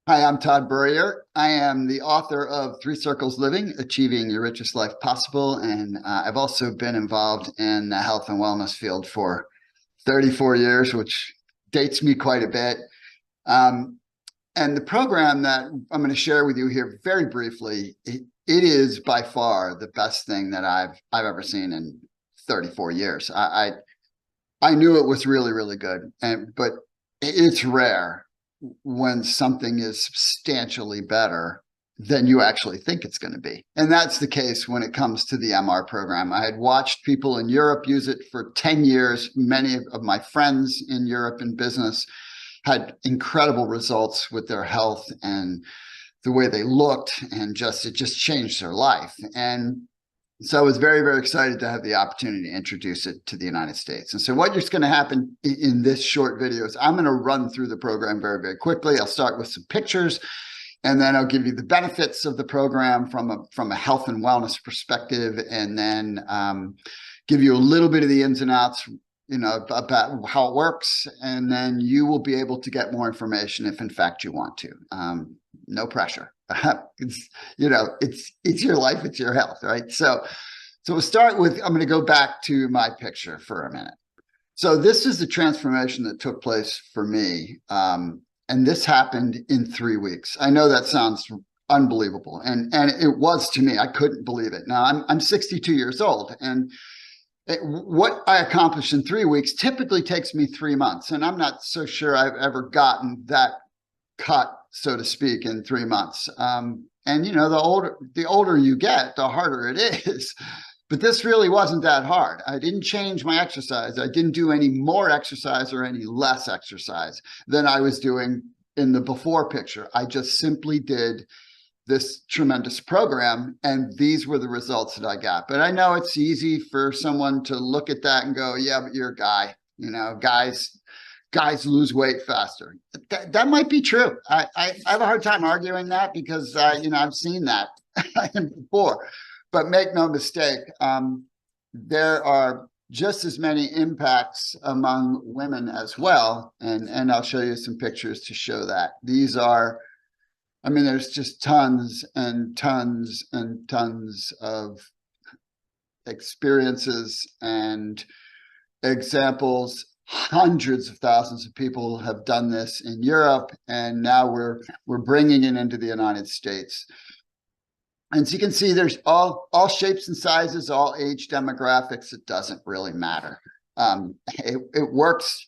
Hi, I'm Todd Burrier. I am the author of Three Circles Living, Achieving Your Richest Life Possible. And I've also been involved in the health and wellness field for 34 years, which dates me quite a bit. Um, and the program that I'm going to share with you here very briefly, it is by far the best thing that I've ever seen in 34 years. I knew it was really, really good, but it's rare when something is substantially better than you actually think it's going to be. And that's the case when it comes to the MR program. I had watched people in Europe use it for 10 years. Many of my friends in Europe in business had incredible results with their health and the way they looked, and it just changed their life. And so I was very, very excited to have the opportunity to introduce it to the United States. And so what is going to happen in this short video is I'm going to run through the program very, very quickly. I'll start with some pictures, and then I'll give you the benefits of the program from a health and wellness perspective, and then give you a little bit of the ins and outs, about how it works. And then you will be able to get more information if in fact you want to. No pressure. It's your life, it's your health, right? So we'll start with, I'm going to go back to my picture for a minute. So this is the transformation that took place for me. And this happened in 3 weeks. I know that sounds unbelievable. And it was to me. I couldn't believe it. Now I'm 62 years old, and what I accomplished in 3 weeks typically takes me 3 months. And I'm not so sure I've ever gotten that cut, so to speak, in 3 months. And the older you get, the harder it is. But this really wasn't that hard. I didn't change my exercise. I didn't do any more exercise or any less exercise than I was doing in the before picture. I just simply did this tremendous program, and these were the results that I got. But I know it's easy for someone to look at that and go, yeah, but you're a guy. Guys lose weight faster. That might be true. I have a hard time arguing that because I've seen that before. But make no mistake, there are just as many impacts among women as well, and I'll show you some pictures to show that. These are, there's just tons and tons and tons of experiences and examples. Hundreds of thousands of people have done this in Europe, and now we're bringing it into the United States. And so you can see there's all shapes and sizes, all age demographics. It doesn't really matter. It works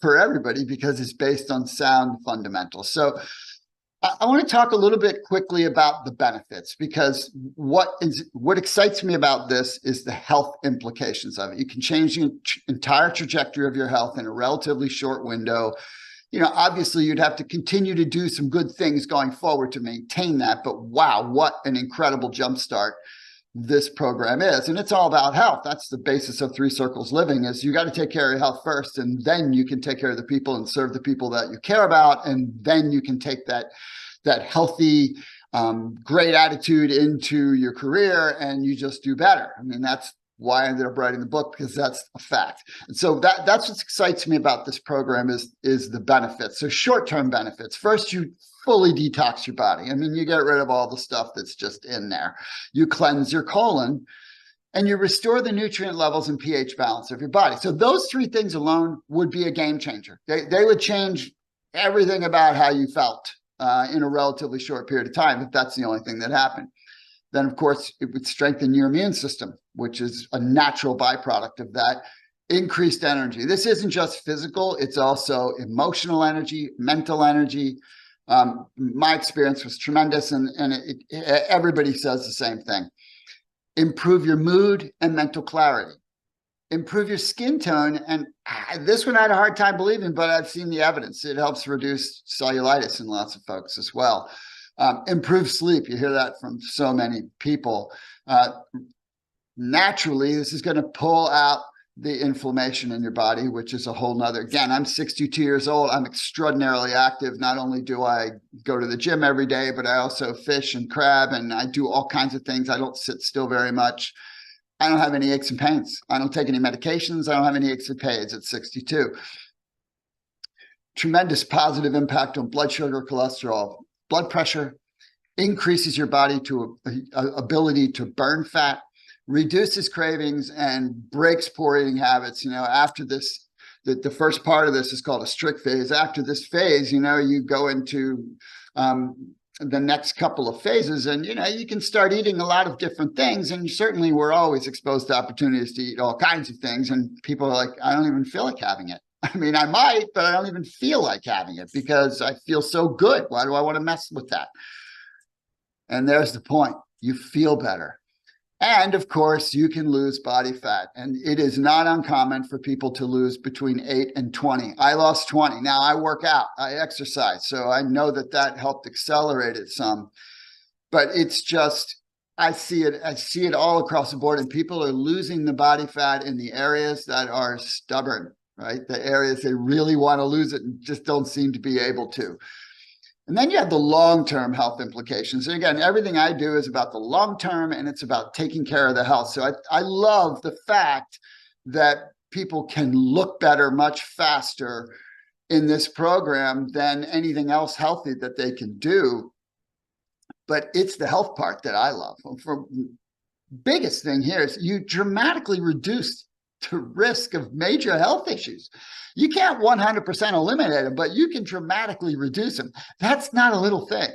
for everybody because it's based on sound fundamentals. So I want to talk a little bit quickly about the benefits, because what excites me about this is the health implications of it. You can change the entire trajectory of your health in a relatively short window. Obviously you'd have to continue to do some good things going forward to maintain that, but wow, what an incredible jumpstart this program is. And it's all about health. That's the basis of Three Circles Living, is you got to take care of your health first, and then you can take care of the people and serve the people that you care about. And then you can take that healthy, great attitude into your career, and you just do better. That's why I ended up writing the book, because that's a fact. And so that's what excites me about this program is the benefits. So short-term benefits. First, you fully detox your body. You get rid of all the stuff that's just in there. You cleanse your colon, and you restore the nutrient levels and pH balance of your body. So those 3 things alone would be a game changer. They would change everything about how you felt in a relatively short period of time, if that's the only thing that happened. Then, of course, it would strengthen your immune system, which is a natural byproduct of that. Increased energy. This isn't just physical, it's also emotional energy, mental energy. My experience was tremendous, and everybody says the same thing. Improve your mood and mental clarity. Improve your skin tone, and this one I had a hard time believing, but I've seen the evidence. It helps reduce cellulitis in lots of folks as well. Improve sleep. You hear that from so many people. Naturally, this is going to pull out the inflammation in your body, which is a whole nother. Again, I'm 62 years old. I'm extraordinarily active. Not only do I go to the gym every day, but I also fish and crab, and I do all kinds of things. I don't sit still very much. I don't have any aches and pains. I don't take any medications. I don't have any aches and pains at 62. tremendous positive impact on blood sugar, cholesterol, blood pressure, increases your body to a ability to burn fat, reduces cravings, and breaks poor eating habits. After this, the first part of this is called a strict phase. After this phase, you go into the next couple of phases, and you can start eating a lot of different things. And certainly we're always exposed to opportunities to eat all kinds of things, and people are like, I don't even feel like having it. I mean, I might, but I don't even feel like having it because I feel so good. Why do I want to mess with that? And there's the point. You feel better. And of course, you can lose body fat. And it is not uncommon for people to lose between 8 and 20. I lost 20. Now I work out, I exercise. So I know that helped accelerate it some. But it's just, I see it all across the board. And people are losing the body fat in the areas that are stubborn, right? The areas they really want to lose it and just don't seem to be able to. And then you have the long-term health implications. And again, everything I do is about the long-term, and it's about taking care of the health. So I love the fact that people can look better much faster in this program than anything else healthy that they can do. But it's the health part that I love. The biggest thing here is you dramatically reduce the risk of major health issues. You can't 100% eliminate them, but you can dramatically reduce them. That's not a little thing.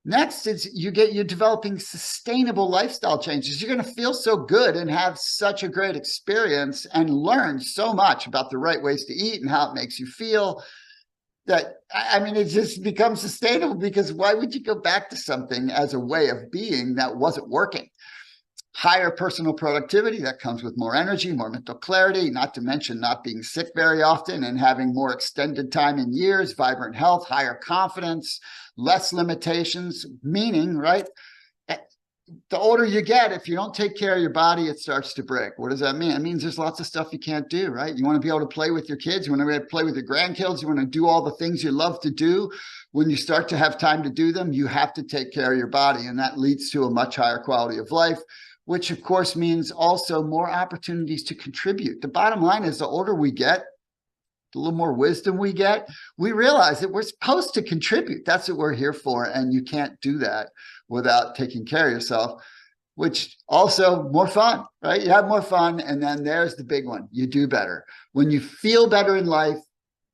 Next is you're developing sustainable lifestyle changes. You're going to feel so good and have such a great experience and learn so much about the right ways to eat and how it makes you feel that, I mean, it just becomes sustainable, because why would you go back to something as a way of being that wasn't working? Higher personal productivity, that comes with more energy, more mental clarity, not to mention not being sick very often and having more extended time in years, vibrant health, higher confidence, less limitations, meaning, right? The older you get, if you don't take care of your body, it starts to break. What does that mean? It means there's lots of stuff you can't do, right? You want to be able to play with your kids. You want to be able to play with your grandkids. You want to do all the things you love to do. When you start to have time to do them, you have to take care of your body. And that leads to a much higher quality of life, which of course means also more opportunities to contribute. The bottom line is the older we get, the little more wisdom we get, we realize that we're supposed to contribute. That's what we're here for. And you can't do that without taking care of yourself, which also more fun, right? You have more fun. And then there's the big one. You do better. When you feel better in life,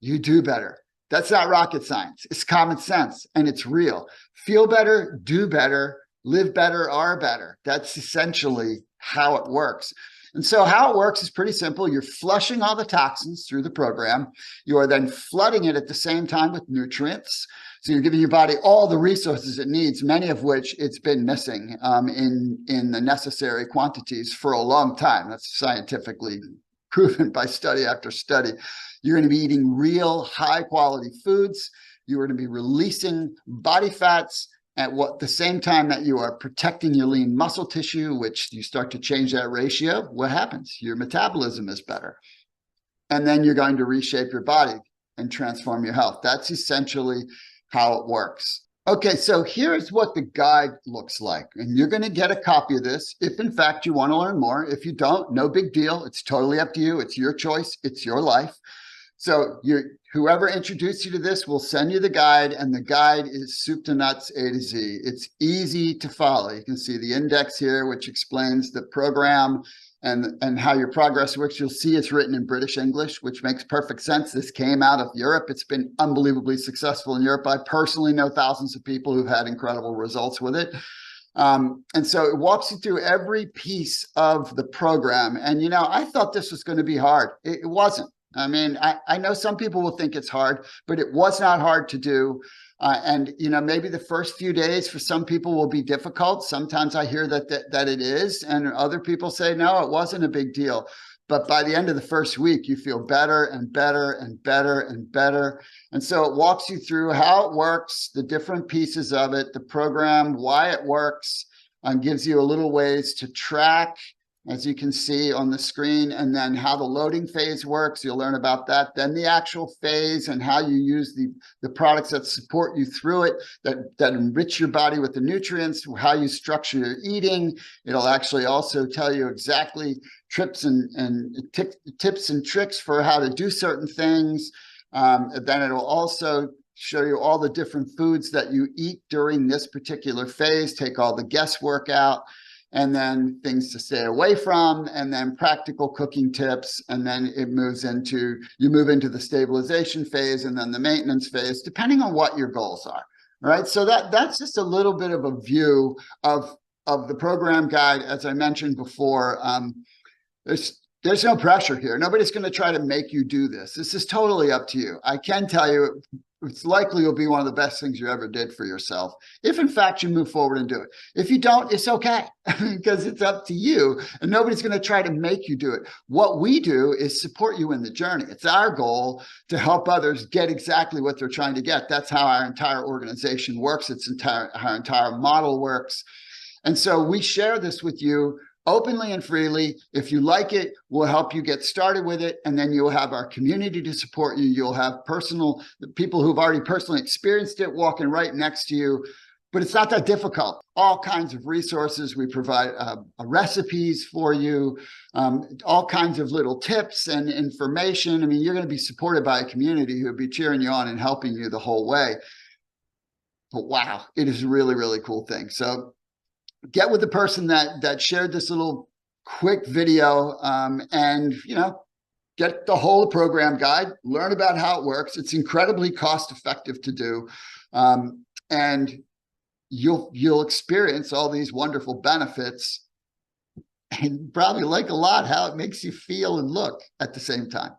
you do better. That's not rocket science. It's common sense and it's real. Feel better, do better, live better, are better. That's essentially how it works. And so how it works is pretty simple. You're flushing all the toxins through the program. You are then flooding it at the same time with nutrients. So you're giving your body all the resources it needs, many of which it's been missing in the necessary quantities for a long time. That's scientifically proven by study after study. You're going to be eating real high quality foods. You're going to be releasing body fats at the same time that you are protecting your lean muscle tissue, which you start to change that ratio. What happens? Your metabolism is better. And then you're going to reshape your body and transform your health. That's essentially how it works. Okay, so here's what the guide looks like. And you're going to get a copy of this if, in fact, you want to learn more. If you don't, no big deal. It's totally up to you. It's your choice. It's your life. So whoever introduced you to this will send you the guide, and the guide is soup to nuts, A to Z. It's easy to follow. You can see the index here, which explains the program and how your progress works. You'll see it's written in British English, which makes perfect sense. This came out of Europe. It's been unbelievably successful in Europe. I personally know thousands of people who've had incredible results with it. And so it walks you through every piece of the program. And, I thought this was going to be hard. It wasn't. I mean, I know some people will think it's hard, but it was not hard to do. And, maybe the first few days for some people will be difficult. Sometimes I hear that it is, and other people say, no, it wasn't a big deal. But by the end of the first week, you feel better and better and better and better. And so it walks you through how it works, the different pieces of it, the program, why it works, and gives you a little ways to track, as you can see on the screen, and then how the loading phase works. You'll learn about that. Then the actual phase and how you use the products that support you through it, that enrich your body with the nutrients, how you structure your eating. It'll actually also tell you exactly tips and tricks for how to do certain things. And then it'll also show you all the different foods that you eat during this particular phase, take all the guesswork out, and then things to stay away from, and then practical cooking tips. And then it moves into, you move into the stabilization phase and then the maintenance phase, depending on what your goals are. All right. So that's just a little bit of a view of the program guide. As I mentioned before, there's no pressure here. Nobody's going to try to make you do this. This is totally up to you. I can tell you it's likely will be one of the best things you ever did for yourself, if in fact you move forward and do it. If you don't, it's okay, because it's up to you and nobody's going to try to make you do it. What we do is support you in the journey. It's our goal to help others get exactly what they're trying to get. That's how our entire organization works. Our entire model works. And so we share this with you openly and freely. If you like it, we'll help you get started with it. And then you'll have our community to support you. You'll have people who've already personally experienced it walking right next to you. But it's not that difficult. All kinds of resources. We provide recipes for you, all kinds of little tips and information. I mean, you're going to be supported by a community who'll be cheering you on and helping you the whole way. But wow, it is a really, really cool thing. So get with the person that shared this little quick video, and get the whole program guide, learn about how it works. It's incredibly cost effective to do, and you'll experience all these wonderful benefits, and probably like a lot how it makes you feel and look at the same time.